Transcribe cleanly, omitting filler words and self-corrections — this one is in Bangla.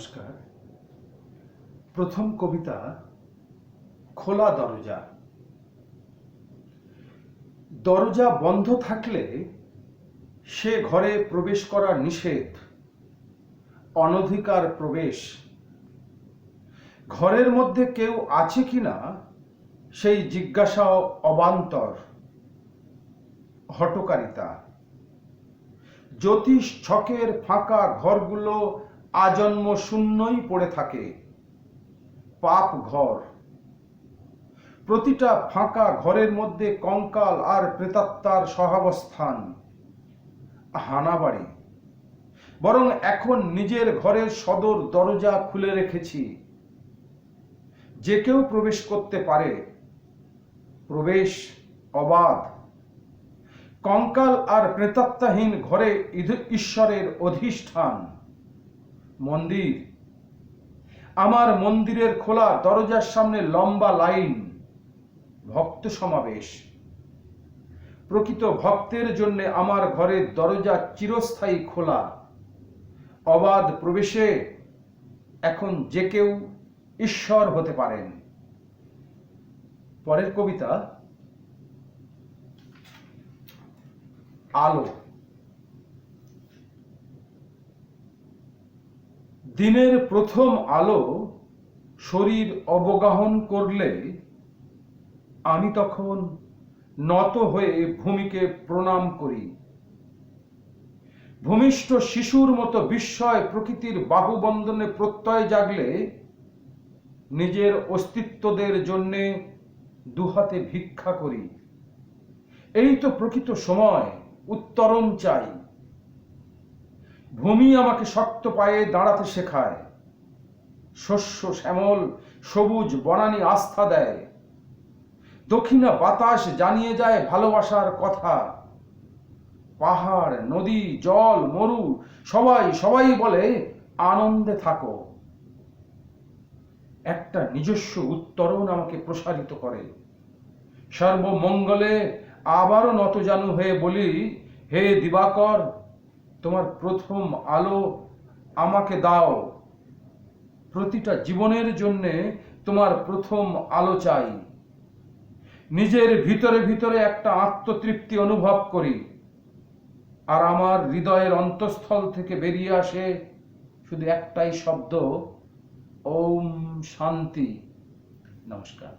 নমস্কার। প্রথম কবিতা খোলা দরজা। দরজা বন্ধ থাকলে সে ঘরে প্রবেশ করা নিষেধ, অনধিকার প্রবেশ। ঘরের মধ্যে কেউ আছে কিনা সেই জিজ্ঞাসাও অবান্তর, হটকারিতা। জ্যোতিষ ছকের ফাঁকা ঘরগুলো আজন্ম শূন্যই পড়ে থাকে, পাপ ঘর। প্রতিটা ফাঁকা ঘরের মধ্যে কঙ্কাল আর প্রেতাত্মার সহাবস্থান, হানাবাড়ি। বরং এখন নিজের ঘরের সদর দরজা খুলে রেখেছি, যে কেউ প্রবেশ করতে পারে, প্রবেশ অবাধ। কঙ্কাল আর প্রেতাত্মাহীন ঘরে ঈশ্বরের অধিষ্ঠান, মন্দির। আমার মন্দিরের খোলা দরজার সামনে লম্বা লাইন, ভক্ত সমাবেশ। প্রকৃত ভক্তের জন্য আমার ঘরের দরজা চিরস্থায়ী খোলা, অবাধ প্রবেশে এখন যে কেউ ঈশ্বর হতে পারেন। পরের কবিতা আলো। দিনের প্রথম আলো শরীর অবগাহন করলে আমি তখন নত হয়ে ভূমিকে প্রণাম করি। ভূমিষ্ঠ শিশুর মতো বিস্ময় প্রকৃতির বাহুবন্ধনে প্রত্যয় জাগলে নিজের অস্তিত্বদের জন্যে দুহাতে ভিক্ষা করি। এই তো প্রকৃত সময়, উত্তরণ চাই। ভূমি আমাকে শক্ত পায়ে দাঁড়াতে শেখায়, শস্য শ্যামল সবুজ বনানী আস্থা দেয়। দক্ষিণা বাতাস জানিয়ে যায় ভালোবাসার কথা। পাহাড়, নদী, জল, মরু সবাই বলে আনন্দে থাকো। একটা নিজস্ব উত্তরণ আমাকে প্রসারিত করে। সর্বমঙ্গলে আবারও নতজানু হয়ে বলি, হে দিবাকর, তোমার প্রথম আলো আমাকে দাও। প্রতিটা জীবনের জন্য তোমার প্রথম আলো চাই। নিজের ভিতরে ভিতরে একটা আত্মতৃপ্তি অনুভব করি, আর আমার হৃদয়ের অন্তঃস্থল থেকে বেরিয়ে আসে শুধু একটাই শব্দ, ওম শান্তি। নমস্কার।